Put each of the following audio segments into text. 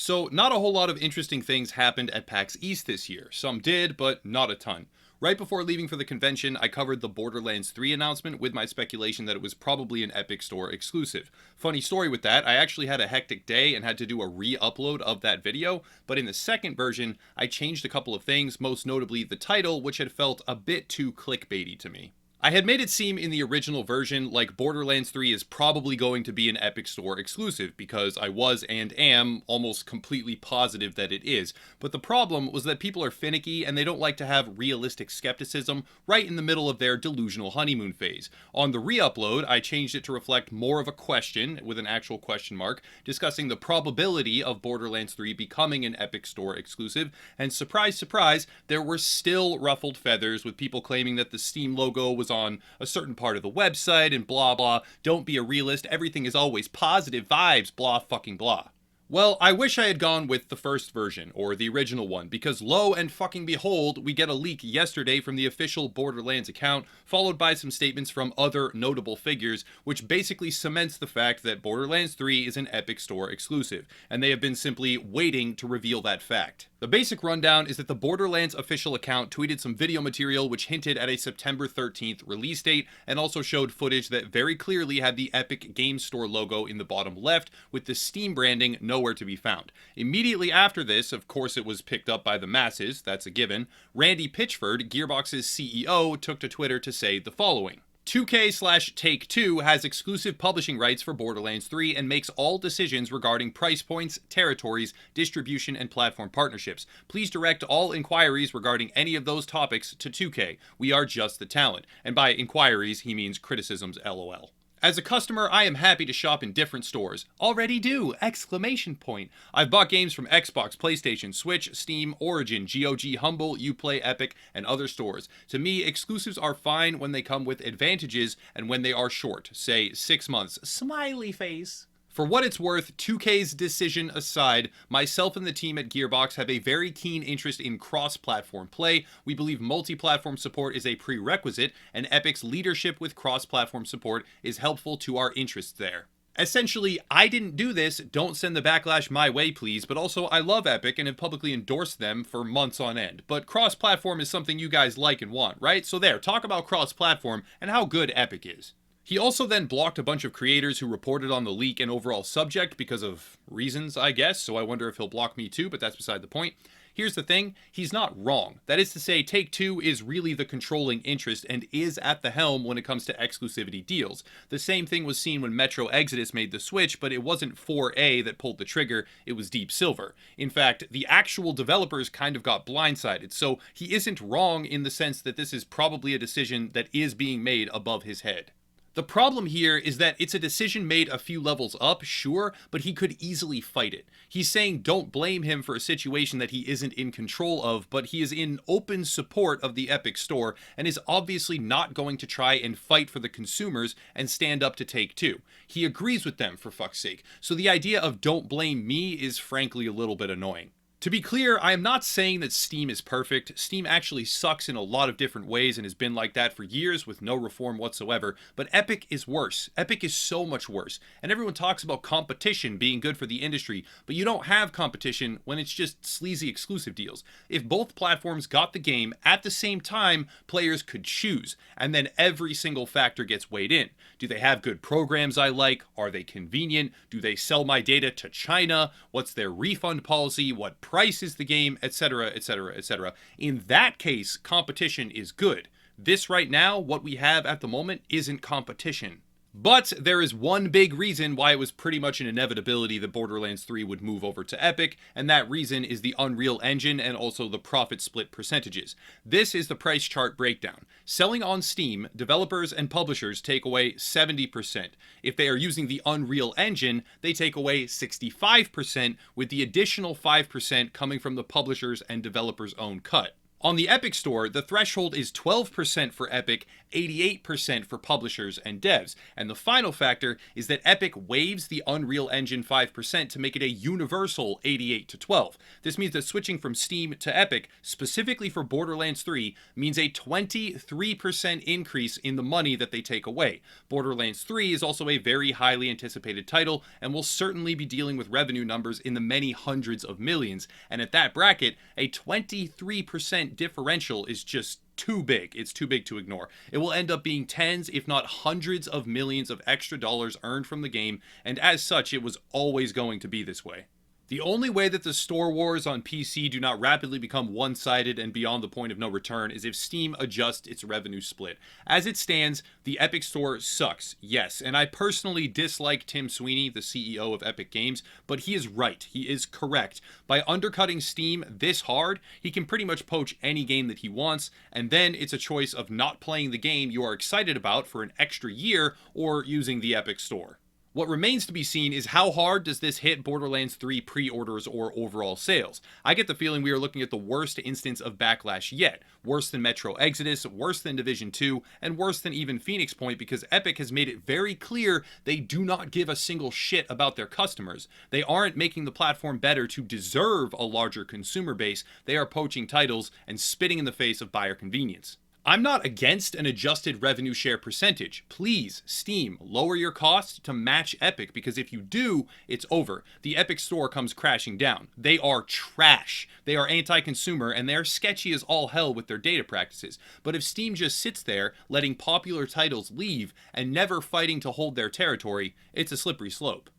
So, not a whole lot of interesting things happened at PAX East this year. Some did, but not a ton. Right before leaving for the convention, I covered the Borderlands 3 announcement with my speculation that it was probably an Epic Store exclusive. Funny story with that, I actually had a hectic day and had to do a re-upload of that video, but in the second version, I changed a couple of things, most notably the title, which had felt a bit too clickbaity to me. I had made it seem in the original version like Borderlands 3 is probably going to be an Epic Store exclusive, because I was and am almost completely positive that it is. But the problem was that people are finicky and they don't like to have realistic skepticism right in the middle of their delusional honeymoon phase. On the re-upload, I changed it to reflect more of a question, with an actual question mark, discussing the probability of Borderlands 3 becoming an Epic Store exclusive, and surprise, surprise, there were still ruffled feathers with people claiming that the Steam logo was on a certain part of the website and blah blah, don't be a realist, everything is always positive vibes, blah fucking blah. Well, I wish I had gone with the first version, or the original one, because lo and fucking behold, we get a leak yesterday from the official Borderlands account, followed by some statements from other notable figures, which basically cements the fact that Borderlands 3 is an Epic Store exclusive, and they have been simply waiting to reveal that fact. The basic rundown is that the Borderlands official account tweeted some video material which hinted at a September 13th release date, and also showed footage that very clearly had the Epic Games Store logo in the bottom left, with the Steam branding nowhere to be found. Immediately after this, of course it was picked up by the masses, that's a given, Randy Pitchford, Gearbox's CEO, took to Twitter to say the following. 2K/Take-Two has exclusive publishing rights for Borderlands 3 and makes all decisions regarding price points, territories, distribution, and platform partnerships. Please direct all inquiries regarding any of those topics to 2K. We are just the talent. And by inquiries, he means criticisms, lol. As a customer, I am happy to shop in different stores. Already do! Exclamation point. I've bought games from Xbox, PlayStation, Switch, Steam, Origin, GOG, Humble, Uplay, Epic, and other stores. To me, exclusives are fine when they come with advantages and when they are short, say 6 months. Smiley face. For what it's worth, 2K's decision aside, myself and the team at Gearbox have a very keen interest in cross-platform play. We believe multi-platform support is a prerequisite, and Epic's leadership with cross-platform support is helpful to our interests there. Essentially, I didn't do this, don't send the backlash my way please, but also I love Epic and have publicly endorsed them for months on end. But cross-platform is something you guys like and want, right? So there, talk about cross-platform and how good Epic is. He also then blocked a bunch of creators who reported on the leak and overall subject because of reasons, I guess, so I wonder if he'll block me too, but that's beside the point. Here's the thing, he's not wrong. That is to say, Take-Two is really the controlling interest and is at the helm when it comes to exclusivity deals. The same thing was seen when Metro Exodus made the switch, but it wasn't 4A that pulled the trigger, it was Deep Silver. In fact, the actual developers kind of got blindsided, so he isn't wrong in the sense that this is probably a decision that is being made above his head. The problem here is that it's a decision made a few levels up, sure, but he could easily fight it. He's saying don't blame him for a situation that he isn't in control of, but he is in open support of the Epic Store and is obviously not going to try and fight for the consumers and stand up to Take-Two. He agrees with them, for fuck's sake, so the idea of don't blame me is frankly a little bit annoying. To be clear, I am not saying that Steam is perfect. Steam actually sucks in a lot of different ways and has been like that for years with no reform whatsoever, but Epic is worse. Epic is so much worse. And everyone talks about competition being good for the industry, but you don't have competition when it's just sleazy exclusive deals. If both platforms got the game at the same time, players could choose, and then every single factor gets weighed in. Do they have good programs I like? Are they convenient? Do they sell my data to China? What's their refund policy? What price is the game, etc., etc., etc. In that case, competition is good. This right now, what we have at the moment, isn't competition. But there is one big reason why it was pretty much an inevitability that Borderlands 3 would move over to Epic, and that reason is the Unreal Engine and also the profit split percentages. This is the price chart breakdown. Selling on Steam, developers and publishers take away 70%. If they are using the Unreal Engine, they take away 65%, with the additional 5% coming from the publisher's and developer's own cut. On the Epic Store, the threshold is 12% for Epic, 88% for publishers and devs. And the final factor is that Epic waives the Unreal Engine 5% to make it a universal 88 to 12. This means that switching from Steam to Epic, specifically for Borderlands 3, means a 23% increase in the money that they take away. Borderlands 3 is also a very highly anticipated title and will certainly be dealing with revenue numbers in the many hundreds of millions. And at that bracket, a 23% differential is just too big. It's too big to ignore. It will end up being tens, if not hundreds of millions of extra dollars earned from the game, and as such, it was always going to be this way. The only way that the store wars on PC do not rapidly become one-sided and beyond the point of no return is if Steam adjusts its revenue split. As it stands, the Epic Store sucks, yes, and I personally dislike Tim Sweeney, the CEO of Epic Games, but he is right, he is correct. By undercutting Steam this hard, he can pretty much poach any game that he wants, and then it's a choice of not playing the game you are excited about for an extra year or using the Epic Store. What remains to be seen is how hard does this hit Borderlands 3 pre-orders or overall sales. I get the feeling we are looking at the worst instance of backlash yet. Worse than Metro Exodus, worse than Division 2, and worse than even Phoenix Point, because Epic has made it very clear they do not give a single shit about their customers. They aren't making the platform better to deserve a larger consumer base. They are poaching titles and spitting in the face of buyer convenience. I'm not against an adjusted revenue share percentage. Please, Steam, lower your costs to match Epic, because if you do, it's over. The Epic Store comes crashing down. They are trash. They are anti-consumer, and they are sketchy as all hell with their data practices. But if Steam just sits there, letting popular titles leave, and never fighting to hold their territory, it's a slippery slope.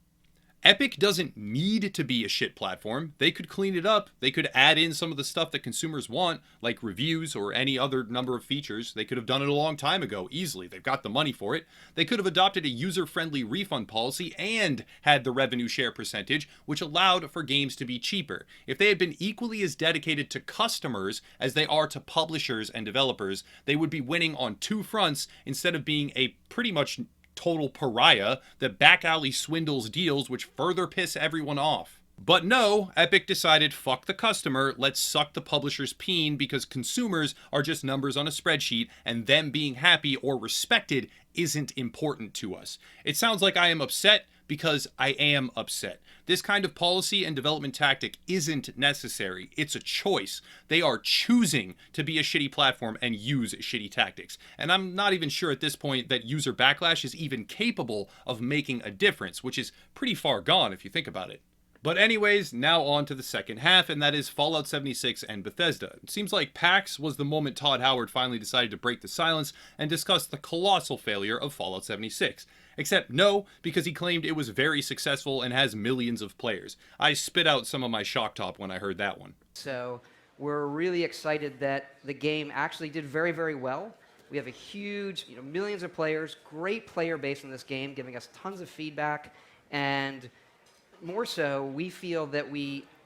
Epic doesn't need to be a shit platform. They could clean it up. They could add in some of the stuff that consumers want, like reviews or any other number of features. They could have done it a long time ago, easily. They've got the money for it. They could have adopted a user-friendly refund policy and had the revenue share percentage, which allowed for games to be cheaper. If they had been equally as dedicated to customers as they are to publishers and developers, they would be winning on two fronts instead of being a pretty much total pariah that back alley swindles deals, which further piss everyone off. But no, Epic decided fuck the customer, let's suck the publisher's peen, because consumers are just numbers on a spreadsheet, and them being happy or respected isn't important to us. It sounds like I am upset because I am upset. This kind of policy and development tactic isn't necessary. It's a choice. They are choosing to be a shitty platform and use shitty tactics. And I'm not even sure at this point that user backlash is even capable of making a difference, which is pretty far gone if you think about it. But anyways, now on to the second half, and that is Fallout 76 and Bethesda. It seems like PAX was the moment Todd Howard finally decided to break the silence and discuss the colossal failure of Fallout 76. Except no, because he claimed it was very successful and has millions of players. I spit out some of my shock top when I heard that one. So we're really excited that the game actually did very, very well. We have a huge, millions of players, great player base in this game, giving us tons of feedback, and more so, we feel that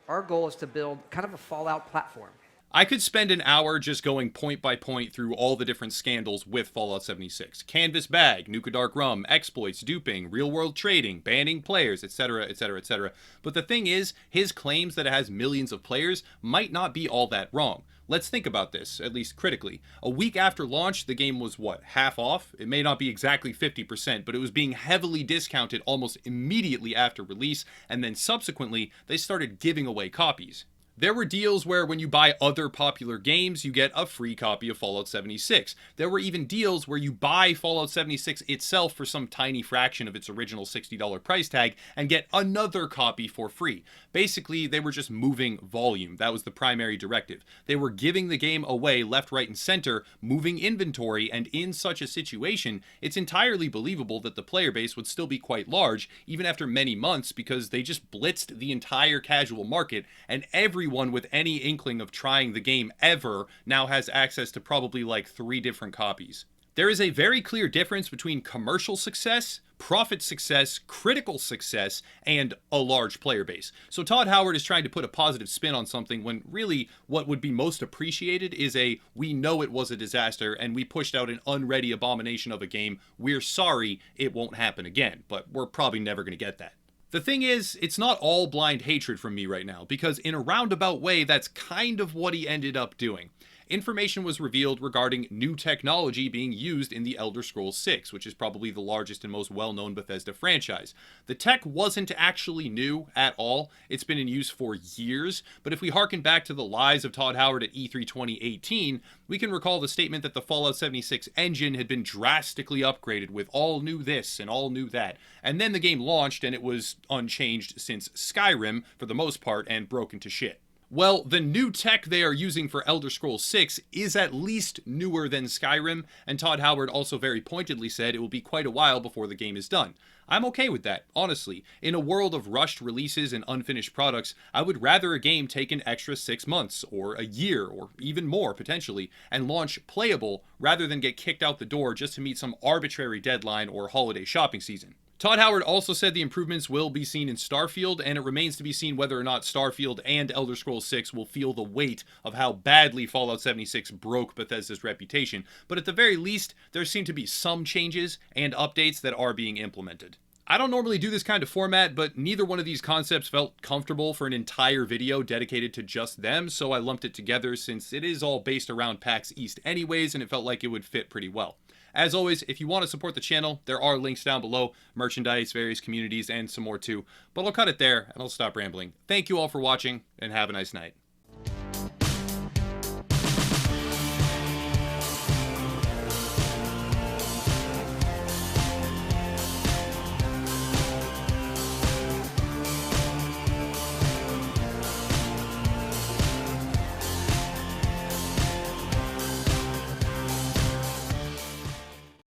our goal is to build kind of a Fallout platform. I could spend an hour just going point by point through all the different scandals with Fallout 76. Canvas Bag, Nuka Dark Rum, exploits, duping, real-world trading, banning players, etc., etc., etc. But the thing is, his claims that it has millions of players might not be all that wrong. Let's think about this, at least critically. A week after launch, the game was, half off? It may not be exactly 50%, but it was being heavily discounted almost immediately after release, and then subsequently, they started giving away copies. There were deals where when you buy other popular games, you get a free copy of Fallout 76. There were even deals where you buy Fallout 76 itself for some tiny fraction of its original $60 price tag and get another copy for free. Basically, they were just moving volume. That was the primary directive. They were giving the game away left, right, and center, moving inventory, and in such a situation, it's entirely believable that the player base would still be quite large, even after many months, because they just blitzed the entire casual market, and everyone with any inkling of trying the game ever now has access to probably like 3 different copies. There is a very clear difference between commercial success, profit success, critical success, and a large player base. So Todd Howard is trying to put a positive spin on something when really what would be most appreciated is we know it was a disaster and we pushed out an unready abomination of a game. We're sorry it won't happen again, but we're probably never going to get that. The thing is, it's not all blind hatred from me right now, because in a roundabout way, that's kind of what he ended up doing. information was revealed regarding new technology being used in the Elder Scrolls 6, which is probably the largest and most well-known Bethesda franchise. The tech wasn't actually new at all. It's been in use for years, but if we harken back to the lies of Todd Howard at E3 2018, we can recall the statement that the Fallout 76 engine had been drastically upgraded with all new this and all new that, and then the game launched and it was unchanged since Skyrim for the most part and broken to shit. Well, the new tech they are using for Elder Scrolls 6 is at least newer than Skyrim, and Todd Howard also very pointedly said it will be quite a while before the game is done. I'm okay with that, honestly. In a world of rushed releases and unfinished products, I would rather a game take an extra 6 months, or a year, or even more, potentially, and launch playable, rather than get kicked out the door just to meet some arbitrary deadline or holiday shopping season. Todd Howard also said the improvements will be seen in Starfield, and it remains to be seen whether or not Starfield and Elder Scrolls 6 will feel the weight of how badly Fallout 76 broke Bethesda's reputation, but at the very least, there seem to be some changes and updates that are being implemented. I don't normally do this kind of format, but neither one of these concepts felt comfortable for an entire video dedicated to just them, so I lumped it together since it is all based around PAX East anyways, and it felt like it would fit pretty well. As always, if you want to support the channel, there are links down below, merchandise, various communities, and some more too. But I'll cut it there, and I'll stop rambling. Thank you all for watching, and have a nice night.